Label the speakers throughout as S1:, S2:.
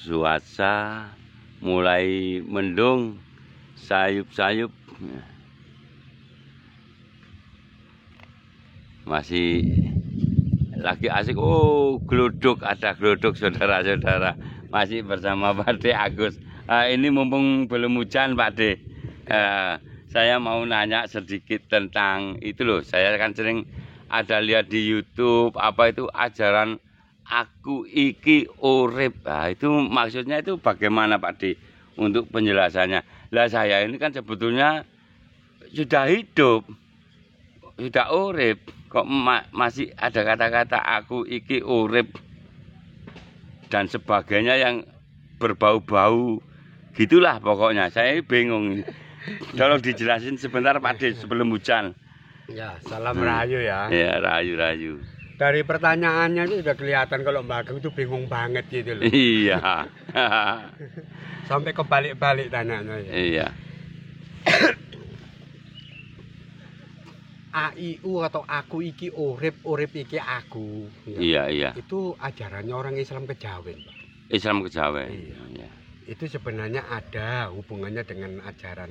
S1: Cuaca mulai mendung, sayup-sayup. Masih lagi asik. Oh, glodok, ada glodok saudara-saudara. Masih bersama Pak De Agus. Ini mumpung belum hujan Pak De. Saya mau nanya sedikit tentang itu loh. Saya kan sering ada lihat di YouTube apa itu ajaran aku iki urip. Itu maksudnya itu bagaimana Pak De untuk penjelasannya? Lah saya ini kan sebetulnya sudah hidup, sudah urip, kok masih ada kata-kata aku iki urip dan sebagainya yang berbau-bau gitulah pokoknya. Saya bingung. Tolong dijelasin sebentar Pak De sebelum hujan.
S2: Ya, salam rayu ya.
S1: Ya, rayu-rayu.
S2: Dari pertanyaannya itu sudah kelihatan kalau Mbak Ageng itu bingung banget gitu loh.
S1: Iya.
S2: Sampai kebalik-balik tanyanya ya.
S1: Iya.
S2: AIU atau aku iki urip, urip iki aku.
S1: Iya, iya.
S2: Itu ajarannya orang Islam Kejawen, Pak.
S1: Islam Kejawen.
S2: Iya. Itu sebenarnya ada hubungannya dengan ajaran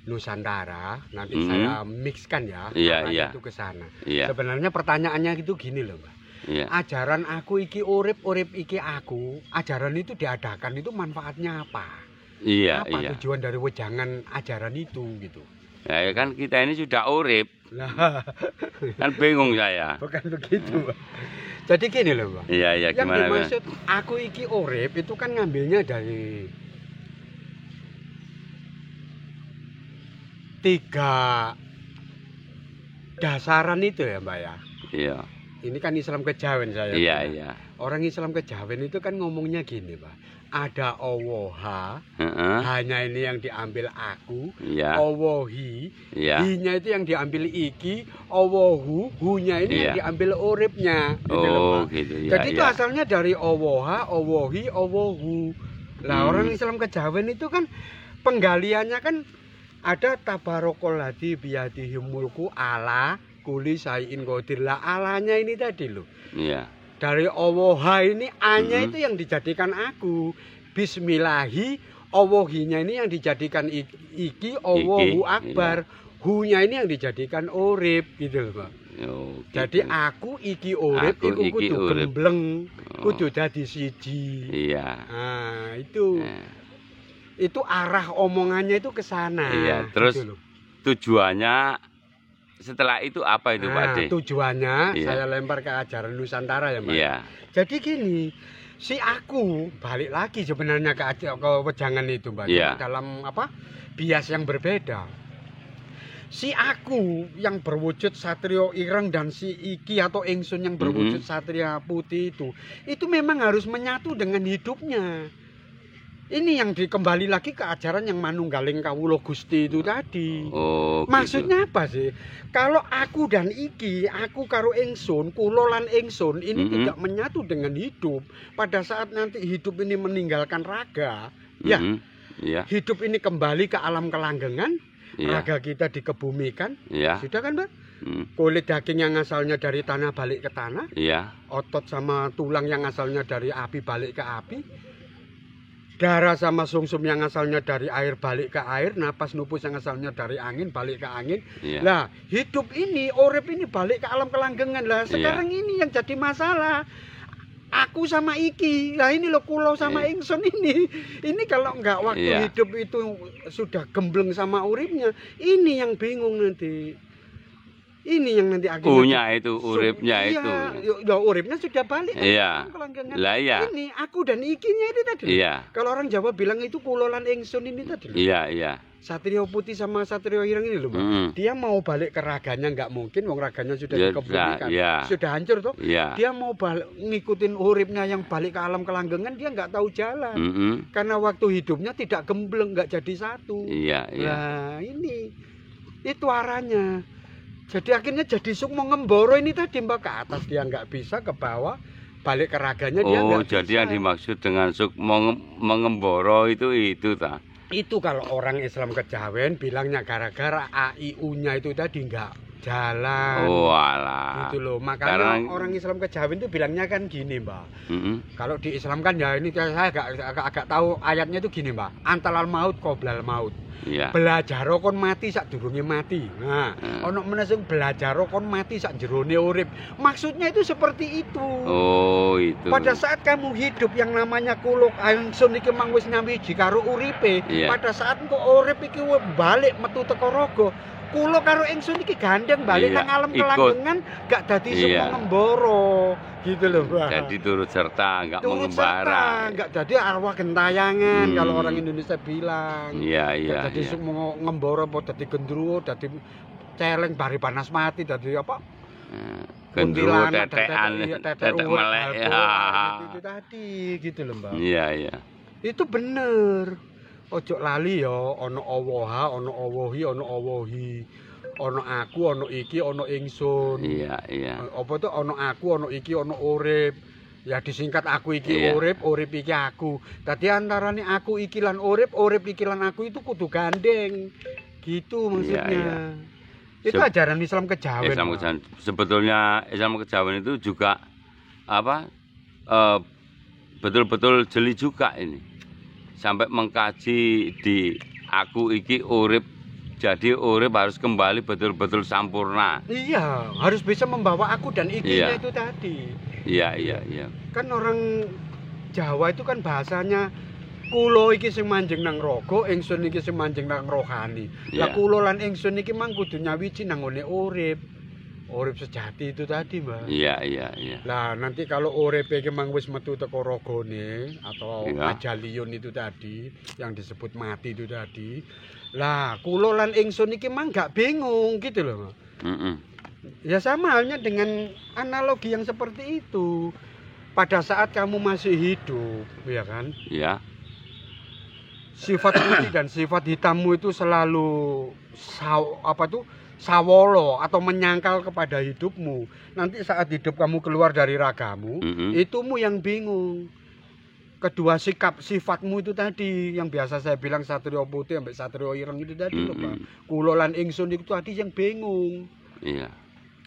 S2: Nusantara. Nanti saya mixkan ya.
S1: Iya, iya.
S2: Itu ke sana.
S1: Iya.
S2: Sebenarnya pertanyaannya itu gini loh, Pak.
S1: Iya.
S2: Ajaran aku iki urip, urip iki aku. Ajaran itu diadakan itu manfaatnya apa?
S1: Iya,
S2: apa
S1: iya.
S2: tujuan dari wejangan ajaran itu gitu.
S1: Ya kan kita ini sudah urip.
S2: Lah,
S1: Kan bingung saya.
S2: bukan begitu, Pak. Jadi gini loh, Pak.
S1: Iya, iya,
S2: Yang
S1: gimana?
S2: dimaksud aku iki urip itu kan ngambilnya dari 3 dasaran itu ya, Mbak ya.
S1: Iya.
S2: Ini kan Islam Kejawen saya.
S1: Iya,
S2: Pak.
S1: iya.
S2: Orang Islam Kejawen itu kan ngomongnya gini, Pak. Ada Allah,
S1: Heeh.
S2: hanya ini yang diambil aku.
S1: Iya.
S2: Allahi,
S1: Iya.
S2: hi-nya itu yang diambil iki. Allahu, hu-nya ini yang
S1: Iya.
S2: diambil uripnya. Gitu loh,
S1: Oh,
S2: Pak.
S1: gitu ya.
S2: Jadi itu
S1: Iya.
S2: asalnya dari Allah, Allahi, Allahu. Lah orang Islam Kejawen itu kan penggaliannya kan ada tabarokal ladzi biyadihi mulku ala kuli sayin qadir. Lah alanya ini tadi loh.
S1: Iya.
S2: Dari Allah ini A-nya itu yang dijadikan aku. Bismillahi, Allahinya ini yang dijadikan iki, Allahu Akbar.
S1: Iya.
S2: Hu-nya ini yang dijadikan urip gitu loh, Pak.
S1: Oh, gitu.
S2: Jadi aku iki urip
S1: Aku
S2: iku
S1: iki
S2: kudu
S1: urip.
S2: gembleng,
S1: Oh.
S2: kudu dadi siji.
S1: Iya.
S2: Nah, itu.
S1: Eh,
S2: Itu arah omongannya itu ke sana.
S1: Iya, terus
S2: gitu loh.
S1: tujuannya setelah itu apa itu Pak
S2: Nah,
S1: De?
S2: tujuannya
S1: Iya.
S2: saya lempar ke ajaran Nusantara ya, Mbak.
S1: Iya.
S2: Jadi gini, si aku balik lagi sebenarnya ke wejangan itu, Mbak.
S1: Iya.
S2: Dalam apa? Bias yang berbeda. Si aku yang berwujud satrio ireng dan si iki atau ingsun yang berwujud satria putih itu memang harus menyatu dengan hidupnya. Ini yang dikembali lagi ke ajaran yang manunggaling kawula Gusti itu tadi.
S1: Oh,
S2: Maksudnya apa sih? Kalau aku dan iki, aku karo ingsun, kula lan ingsun ini tidak menyatu dengan hidup. Pada saat nanti hidup ini meninggalkan raga, ya,
S1: Iya.
S2: hidup ini kembali ke alam kelanggengan,
S1: Iya.
S2: raga kita dikebumikan,
S1: Iya.
S2: sudah kan, Pak?
S1: Mm,
S2: Kulit daging yang asalnya dari tanah balik ke tanah,
S1: Iya.
S2: otot sama tulang yang asalnya dari api balik ke api, darah sama sumsum yang asalnya dari air balik ke air, napas nupus yang asalnya dari angin balik ke angin.
S1: Iya.
S2: Lah, hidup ini, urip ini balik ke alam kelanggengan. Lah, sekarang ini yang jadi masalah. Aku sama iki. Lah ini loh kulo sama ingsun ini. Ini kalau enggak waktu hidup itu sudah gembleng sama uripnya, ini yang bingung nanti. Ini yang nanti akhirnya
S1: Punya itu, uripnya itu.
S2: Iya, uripnya sudah balik kan
S1: Iya.
S2: ke kelanggengan.
S1: Lah iya.
S2: Ini aku dan ikinya ini tadi.
S1: Iya.
S2: Kalau orang Jawa bilang itu kulolan ingsun ini tadi.
S1: Iya, iya.
S2: Satrio putih sama satrio ireng ini loh, Pak. Dia mau balik ke raganya nggak mungkin, wong raganya sudah
S1: Ya,
S2: dikebumikan.
S1: ya.
S2: Sudah hancur tuh.
S1: Iya.
S2: Dia mau ngikutin uripnya yang balik ke alam kelanggengan, dia nggak tahu jalan. Karena waktu hidupnya tidak gembleng, nggak jadi satu.
S1: Iya, iya.
S2: Nah, ini itu arahnya. Jadi akhirnya jadi sukmo ngemboro ini tadi, Mbak, ke atas dia nggak bisa, ke bawah balik ke raganya dia nggak bisa.
S1: Jadi yang dimaksud dengan mengemboro itu ta.
S2: Itu kalau orang Islam Kejawen bilangnya gara-gara AIU-nya itu tadi nggak jalan.
S1: Oh, alah.
S2: Gitu loh. Makanya orang Islam kejawen itu bilangnya kan gini, Mbak. Kalau di Islam kan ya ini saya agak tahu ayatnya itu gini, Mbak. Antalal maut qoblal maut.
S1: Iya.
S2: Belajar kon mati sak durunge mati. Nah, ono meneh sing belajar kon mati sak jerone urip. Maksudnya itu seperti itu.
S1: Oh, itu.
S2: Pada saat kamu hidup yang namanya kuluk ingsun iki mang wis nyawiji karo uripe, pada saat engko urip iki balik metu teko raga, kula karo ingsun iki gandeng balik nang alam kelanggengan, gak dadi semua ngembara. Gitu loh, Mbak.
S1: Jadi turut serta, enggak mengembara.
S2: Enggak jadi arwah gentayangan kalau orang Indonesia bilang.
S1: Iya.
S2: Jadi semua ngembara apa dadi gendruwo, dadi celeng bari panas mati, dadi apa?
S1: Gendruwo tetekan, tetek melek.
S2: Itu tadi gitu loh, Mbak.
S1: Iya.
S2: Itu bener. Ojo lali ya, ana Allah, ana Allahi, ana Allahi. Ono aku, ono iki, ono ingsun.
S1: Iya.
S2: Apa tuh ono aku, ono iki, ono urip. Ya disingkat aku iki urip, urip iki aku. Dadi antarane aku iki lan urip iki lan aku itu kudu gandeng. Gitu maksudnya. Itu ajaran Islam kejawen.
S1: Islam kejawen. Sebetulnya Islam kejawen itu juga apa? Betul-betul jeli juga ini. Sampai mengkaji di aku iki urip. Jadi urip harus kembali betul-betul sampurna.
S2: Iya, harus bisa membawa aku dan ikinya itu tadi.
S1: Iya.
S2: Kan orang Jawa itu kan bahasanya kulo iki sing manjing nang raga, ingsun iki sing manjing nang rohani. Lah kulo lan ingsun iki mang kudu nyawiji nang ngone urip. Urip sejati itu tadi, Mbak.
S1: Iya.
S2: Lah nanti kalau urip iki mang wis metu teko ragane atau ajaliun itu tadi yang disebut mati itu tadi. Lah, kula lan ingsun iki mang gak bingung gitu loh. Ya sama halnya dengan analogi yang seperti itu. Pada saat kamu masih hidup, ya kan? Iya. Sifat putih dan sifat hitammu itu selalu sawolo atau menyangkal kepada hidupmu. Nanti saat hidup kamu keluar dari ragamu, itumu yang bingung. Kedua sifatmu itu tadi yang biasa saya bilang satrio putih sampai satrio ireng itu tadi loh, Pak. Kula lan ingsun itu tadi yang bingung.
S1: Iya.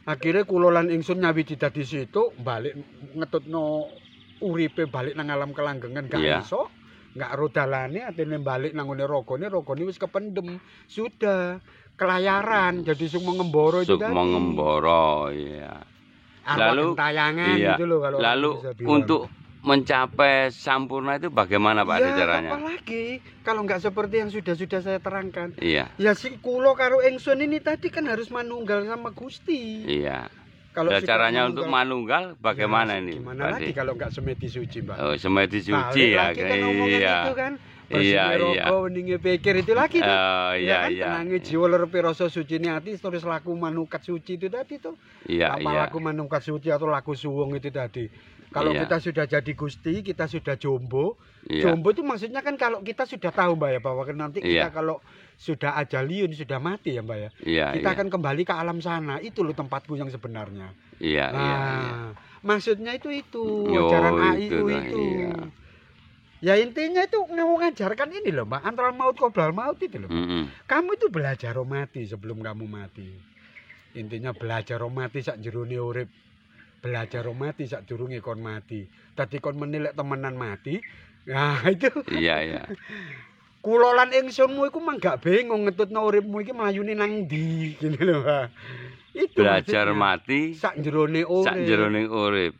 S2: Akhirnya kula lan ingsun nyawiji dadi situ balik ngetutno uripe balik nang alam kelanggengan gak iso. Enggak rodalane atene balik nang ngene ragane wis kependem. Sudah kelayaran jadi sing mengembara itu tadi.
S1: Mengembara, iya.
S2: Lalu tayangan gitu loh kalau
S1: lalu untuk mencapai sampurna itu bagaimana Pak caranya?
S2: Apalagi kalau nggak seperti yang sudah saya terangkan.
S1: Iya.
S2: Ya si kulo karo ingsun ini tadi kan harus manunggal sama Gusti.
S1: Iya.
S2: Kalau
S1: caranya untuk manunggal bagaimana ini?
S2: Gimana lagi kalau nggak semedi suci, Mbak?
S1: Oh, semedi suci ya.
S2: Kan itu kan. Iya. Weninge pikir itu lagi tuh.
S1: Iya.
S2: Tenange jiwa lerepe rasa sucine ati terus laku manukat suci itu tadi tuh.
S1: Iya.
S2: Laku manukat suci atau laku suwung itu tadi. Kalau kita sudah jadi Gusti, kita sudah jombo. Jombo itu maksudnya kan kalau kita sudah tahu, Mbak ya, bahwa nanti kita kalau sudah ajaliun, sudah mati ya, Mbak ya. Kita akan kembali ke alam sana. Itu loh tempatku yang sebenarnya.
S1: Iya.
S2: Maksudnya itu ajaran AIU itu. Ya intinya itu ngajarkan ini loh, Mbak, antara maut qoblal maut itu loh. Kamu itu belajar mati sebelum kamu mati. Intinya belajar mati sak jerone urip. Belajar mati sak durunge kon mati. Dadi kon menilek temenan mati. Nah, itu. Iya. Kula lan ingsunmu iku mah gak bingung ngetutno uripmu iki mlayune nang ndi, gini lho, Pak. Itu
S1: belajar mati
S2: sak jerone urip.
S1: Sak jerone urip.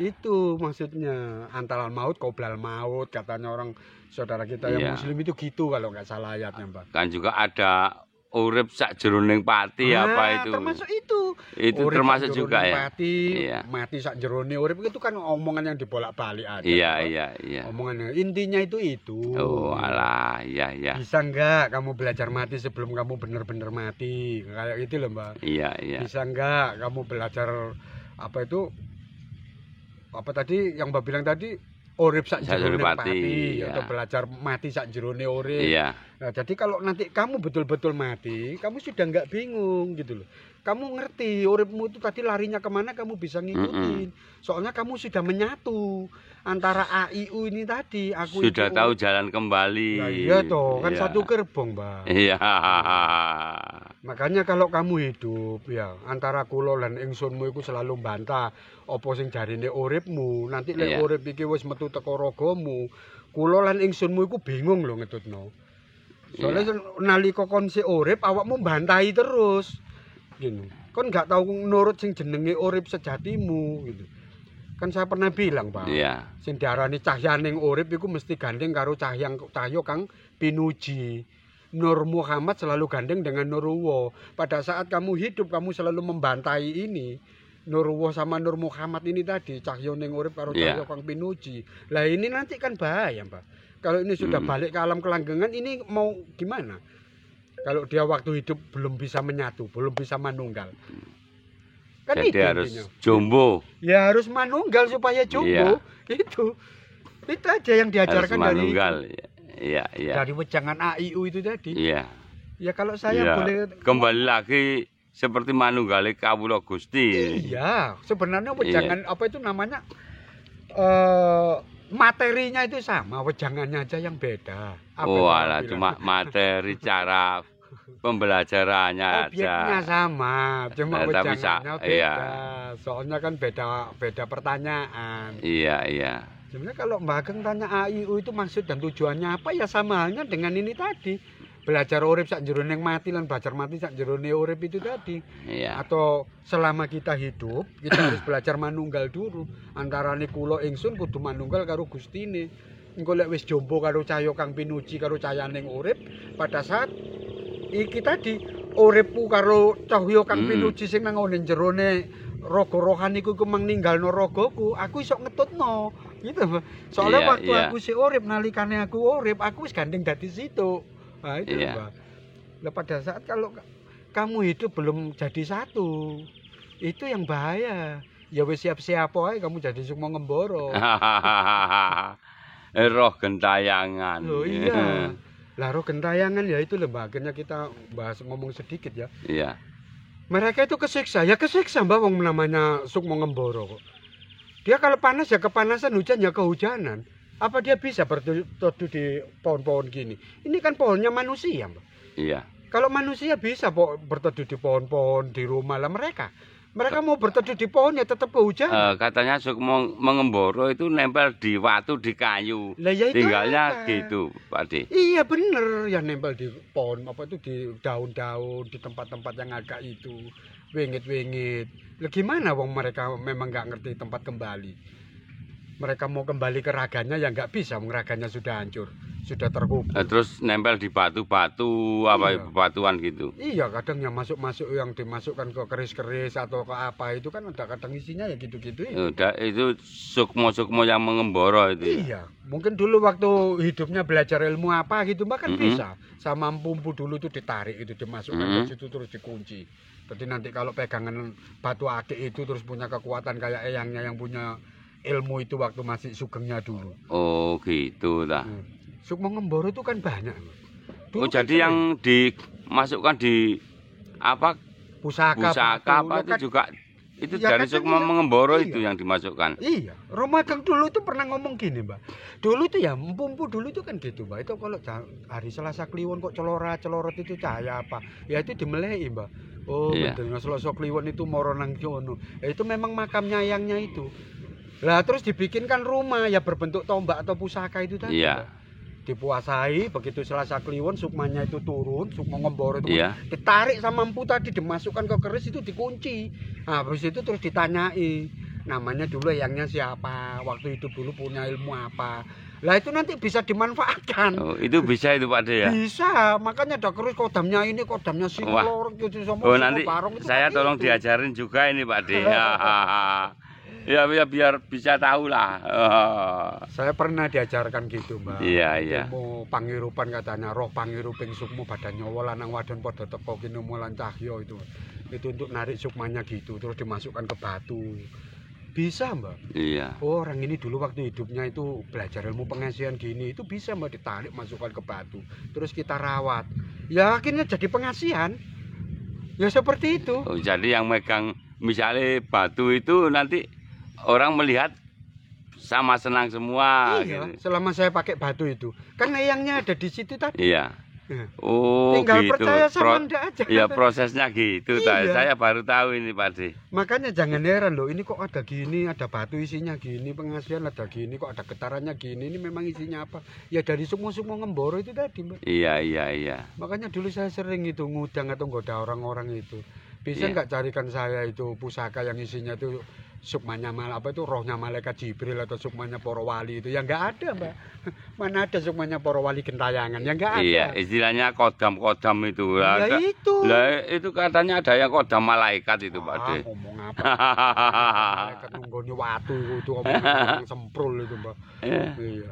S2: Itu maksudnya antara maut qoblal maut katanya orang saudara kita yang muslim itu gitu kalau nggak salah ayatnya, Pak.
S1: Kan juga ada urip sak jeroning pati apa itu.
S2: Termasuk itu.
S1: Itu
S2: urip
S1: termasuk juga ya.
S2: Mati sak jerone urip itu kan omongan yang dibolak-balik aja.
S1: Iya.
S2: Omongannya intinya itu.
S1: Oh, alah, iya.
S2: Bisa enggak kamu belajar mati sebelum kamu benar-benar mati? Kayak gitu loh, Mbak.
S1: Iya.
S2: Bisa enggak kamu belajar apa itu? Apa tadi yang Mbak bilang tadi? Urip sak jerone pati atau belajar mati sak jerone urip.
S1: Iya.
S2: Nah, jadi kalau nanti kamu betul-betul mati, kamu sudah nggak bingung gitu loh. Kamu ngerti uripmu itu tadi larinya kemana, kamu bisa ngikutin. Soalnya kamu sudah menyatu antara A, I, U ini tadi. Aku
S1: Sudah
S2: itu,
S1: tahu jalan kembali.
S2: Nah, iya toh, kan
S1: Iya.
S2: satu gerbong, Mbak.
S1: Iya.
S2: Makanya kalau kamu hidup ya antara kula lan ingsunmu iku selalu bantah apa sing jarine uripmu. Nanti lek
S1: Iya.
S2: urip iki wis metu teko ragamu, kula lan ingsunmu iku bingung lho ngetutno. Soalnya nalika kon sik urip awakmu bantahi terus. Gitu. Kon gak tahu nurut sing jenenge urip sejatimu gitu. Kan saya pernah bilang, Pak.
S1: Iya.
S2: Sing diarani cahyaning urip iku mesti gandeng karo cahya kang pinuji. Nur Muhammad selalu gandeng dengan Nurullah. Pada saat kamu hidup kamu selalu membantai ini. Nurullah sama Nur Muhammad ini tadi cahyaning urip karo cahya kang pinuji. Lah ini nanti kan bahaya, Pak. Kalau ini sudah balik ke alam kelanggengan, ini mau gimana? Kalau dia waktu hidup belum bisa menyatu, belum bisa manunggal. Kan
S1: Jadi
S2: itu
S1: harus
S2: intinya.
S1: jumbo.
S2: Ya harus manunggal supaya jumbo.
S1: Iya.
S2: Itu aja yang
S1: Harus
S2: diajarkan
S1: manunggal. Iya, iya.
S2: dari wejangan AIU itu tadi.
S1: Iya.
S2: Ya kalau saya
S1: Iya.
S2: boleh
S1: Kembali lagi seperti manunggale kawula Gusti.
S2: Iya, sebenarnya wejangan apa itu namanya materinya itu sama, wejangannya aja yang beda. Apa
S1: Oh,
S2: yang
S1: alah
S2: bilang?
S1: cuma materi cara pembelajarannya
S2: Obyeknya
S1: aja.
S2: sama, cuma
S1: Tapi
S2: wejangannya beda.
S1: iya.
S2: Soalnya kan beda pertanyaan.
S1: Iya, iya.
S2: Sebenarnya kalau Mbak Ageng tanya AIU itu maksud dan tujuannya apa, ya sama halnya dengan ini tadi. Belajar urip sak jeroning mati lan belajar mati sak jeroning urip itu tadi.
S1: Iya.
S2: Atau selama kita hidup, kita harus belajar manunggal dulu. Antarane kula ingsun kudu manunggal karo Gustine. Engko lek wis jombo karo cahya kang pinuji karo cayaning urip, pada saat iki tadi uripku karo cahya kang pinuji sing nang ngene jerone raga rohani ku mang ninggalno ragaku, aku iso ngetutno. Gitu. Soalnya
S1: Iya,
S2: waktu
S1: iya.
S2: aku sik urip nalikane aku urip, aku wis gandeng dadi situ. Nah, itu
S1: Iya.
S2: Mbak. Lah pada saat kalau kamu hidup belum jadi satu, itu yang bahaya. Ya wis siap-siap ae kamu jadi sukma ngemboro.
S1: Roh gentayangan.
S2: Loh iya. Lah roh gentayangan ya itu Mbak, akhirnya kita bahas ngomong sedikit ya.
S1: Iya.
S2: Mereka itu kesiksa, ya kesiksa Mbak, wong namanya sukma ngemboro kok. Dia kalau panas ya kepanasan, hujan ya kehujanan. Apa dia bisa berteduh di pohon-pohon gini? Ini kan pohonnya manusia, Mbak.
S1: Iya.
S2: Kalau manusia bisa berteduh di pohon-pohon di rumah lah mereka. Mereka mau berteduh di pohon ya tetap kehujanan.
S1: Katanya sukma mengemboro itu nempel di watu, di kayu.
S2: Lah ya itu
S1: Tinggalnya
S2: apa?
S1: gitu, Pak De.
S2: Iya bener, ya nempel di pohon apa itu di daun-daun, di tempat-tempat yang agak itu wingit-wingit. Lah gimana wong mereka memang nggak ngerti tempat kembali. Mereka mau kembali ke raganya ya nggak bisa, wong raganya sudah hancur, sudah terkubur.
S1: Terus nempel di batu-batu apa
S2: Iya.
S1: batuan gitu.
S2: Iya, kadang yang masuk-masuk yang dimasukkan ke keris-keris atau ke apa itu kan ada kadang isinya ya gitu-gitu.
S1: Udah itu sukmo-sukmo yang mengemboro itu.
S2: Iya, mungkin dulu waktu hidupnya belajar ilmu apa gitu Mbak kan
S1: Mm-mm.
S2: bisa. Sama pumpu dulu itu ditarik itu dimasukkan
S1: Mm-mm.
S2: ke situ terus dikunci. Jadi nanti kalau pegangan batu akik itu terus punya kekuatan kayak eyangnya yang punya ilmu itu waktu masih sugengnya dulu.
S1: Oh gitu lah.
S2: Sukmo ngemboro itu kan banyak.
S1: Oh
S2: Dulu kan
S1: jadi yang dimasukkan di apa
S2: pusaka
S1: pusaka
S2: batu,
S1: apa
S2: kan-
S1: itu juga itu
S2: Ya,
S1: dari
S2: kadang
S1: sukma
S2: iya.
S1: mengemboro
S2: Iya.
S1: itu yang dimasukkan.
S2: Iya, Romagang dulu itu pernah ngomong gini, Mbak. Dulu itu ya, Mpu dulu itu kan gitu, Mbak. Itu kalau hari Selasa Kliwon kok celorot itu cahaya apa? Ya itu dimelei, Mbak. Oh,
S1: Iya.
S2: betul. Selasa Kliwon itu moro nang kono. Ya, itu memang makamnya yangnya itu. Lah terus dibikinkan rumah ya berbentuk tombak atau pusaka itu tadi.
S1: Iya.
S2: Mbak. Dipuasai, begitu Selasa Kliwon sukmanya itu turun, sukma ngemboro itu
S1: Iya.
S2: ditarik sama empu tadi dimasukkan ke keris itu dikunci. Nah, habis itu terus ditanyai namanya dulu eyangnya siapa, waktu hidup dulu punya ilmu apa. Lah itu nanti bisa dimanfaatkan.
S1: Oh, itu bisa itu Pak De ya.
S2: Bisa, makanya ada keris kodamnya ini, kodamnya si
S1: Wah.
S2: lor gitu sama
S1: Oh
S2: si
S1: nanti
S2: barong itu
S1: saya
S2: kan
S1: tolong
S2: itu.
S1: diajarin juga ini Pak De. Ya biar bisa tahu lah.
S2: Saya pernah diajarkan gitu, Mbak.
S1: Iya, iya.
S2: Ilmu pangirupan katanya, roh pangiruping sukmo badan nyawa lanang wadon padha teka kinemu lan cahya itu. Itu untuk narik sukmanya gitu, terus dimasukkan ke batu. Bisa, Mbak.
S1: Iya.
S2: Oh, orang ini dulu waktu hidupnya itu belajar ilmu pengasihan gini, itu bisa Mbak ditarik masukkan ke batu, terus kita rawat. Ya akhirnya jadi pengasihan. Ya seperti itu.
S1: Oh, jadi yang megang misalnya batu itu nanti orang melihat sama senang semua.
S2: Iya,
S1: Gitu.
S2: selama saya pakai batu itu. Kan eyangnya ada di situ tadi.
S1: Iya.
S2: Nah,
S1: Oh,
S2: tinggal
S1: gitu.
S2: percaya sama Anda aja.
S1: Ya prosesnya gitu.
S2: Iya.
S1: Saya baru tahu ini, Pak De.
S2: Makanya jangan heran loh, ini kok ada gini, ada batu isinya gini, pengasihan ada gini, kok ada getarannya gini, ini memang isinya apa? Ya dari Sukmo-Sukmo Ngemboro itu tadi, Mbak.
S1: Iya.
S2: Makanya dulu saya sering itu ngudang atau goda orang-orang itu. Bisa
S1: Iya.
S2: nggak carikan saya itu pusaka yang isinya itu sukmanya apa itu rohnya malaikat Jibril atau sukmanya para wali itu? Ya nggak ada, Mbak. Mana ada sukmanya para wali gentayangan? Ya nggak ada.
S1: Iya, istilahnya kodam-kodam itu.
S2: Ya itu.
S1: Lah itu katanya ada yang kodam malaikat itu, Pak De.
S2: Ngomong apa? Malaikat nunggoni watu itu ngomong semprul itu, Mbak. Iya.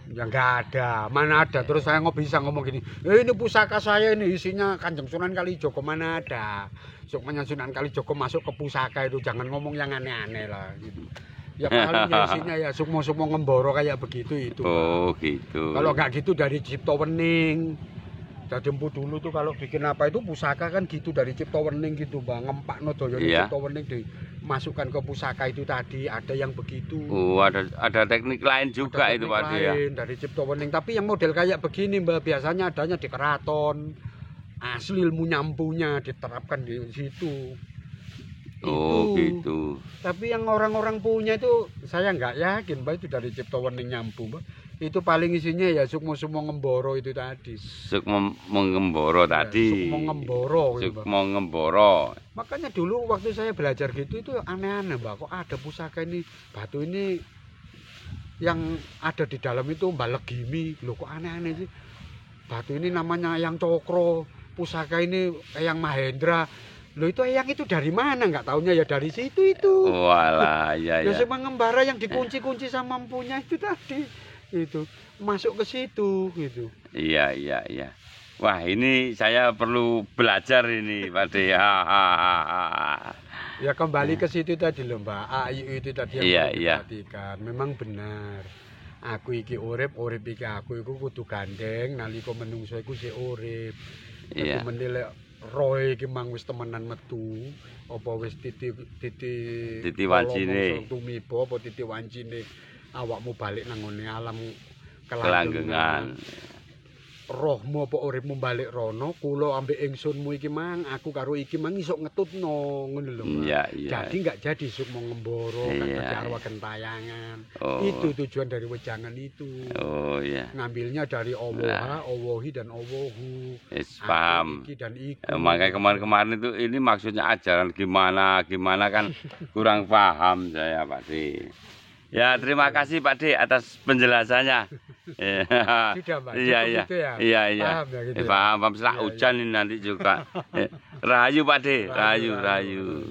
S2: Ya nggak ada, mana ada. Terus saya nggak bisa ngomong gini, ini pusaka saya ini isinya Kanjeng Sunan Kalijogo, mana ada. Sukmanya Sunan Kalijogo masuk ke pusaka itu, jangan ngomong yang aneh-aneh lah gitu. Ya paling isinya ya Sukmo-Sukmo Ngemboro kayak begitu itu.
S1: Oh,
S2: Pak.
S1: gitu.
S2: Kalau nggak gitu dari Cipto Wening. Jadi empu dulu tuh kalau bikin apa itu pusaka kan gitu dari Cipto Wening gitu, Bang. Ngempakno doyone
S1: Iya.
S2: Cipto Wening dimasukkan ke pusaka itu tadi, ada yang begitu.
S1: Oh, ada teknik lain juga
S2: Ada
S1: itu,
S2: teknik
S1: Pak De ya.
S2: lain dari Cipto Wening, tapi yang model kayak begini Mbak biasanya adanya di keraton. Asli ilmu nyampunya diterapkan di situ.
S1: Oh,
S2: Itu.
S1: gitu.
S2: Tapi yang orang-orang punya itu saya nggak yakin Mbak itu dari Cipto Wening nyampu Mbak. Itu paling isinya ya Sukmo-Sukmo Ngemboro itu tadi.
S1: Sukmo Ngemboro tadi.
S2: Sukmo Ngemboro gitu, Mbak.
S1: Sukmo Ngemboro.
S2: Makanya dulu waktu saya belajar gitu itu aneh-aneh Mbak, kok ada pusaka ini, batu ini yang ada di dalam itu Mbak Legimi, loh kok aneh-aneh sih. Batu ini namanya Eyang Cokro, pusaka ini Eyang Mahendra. Loh itu eyang itu dari mana? Nggak taunya ya dari situ itu.
S1: Walah, iya
S2: Ya
S1: ya.
S2: sama ngembara yang dikunci-kunci sama empunya itu tadi. Itu masuk ke situ gitu.
S1: Iya. Wah, ini saya perlu belajar ini, Pak De.
S2: Ya kembali ke situ tadi loh Mbak. Ayu itu tadi yang perlu
S1: Iya.
S2: diperhatikan. Memang benar. Aku iki urip iki aku iku kudu gandeng nalika menungso iku sik urip.
S1: Iya.
S2: Aku menilai roh iki mang wis temenan metu apa wis titi
S1: wancine.
S2: tumiba apa titi wancine awakmu balik nang ngene alam
S1: Kelanggengan.
S2: rohmu apa uripmu balik rono, kula ambek ingsunmu iki mang, aku karo iki mang iso ngetutno ngono lho. Mbak.
S1: Iya.
S2: Jadi nggak jadi Sukmo Ngemboro, nggak
S1: Iya,
S2: jadi
S1: iya.
S2: arwah gentayangan.
S1: Oh.
S2: Itu tujuan dari wejangan itu.
S1: Oh, iya.
S2: Ngambilnya dari Owoha, Owohi dan Owohu.
S1: Paham.
S2: Iki dan iku.
S1: Makanya kemarin-kemarin itu ini maksudnya ajaran gimana kan kurang paham saya, Pak De. Ya, terima kasih Pak De atas penjelasannya.
S2: Sudah, Mbak.
S1: Iya.
S2: Cukup gitu ya?
S1: Iya.
S2: Paham ya gitu ya?
S1: Paham. Setelah
S2: Iya,
S1: hujan ini nanti juga. Rahayu Pak De, rahayu.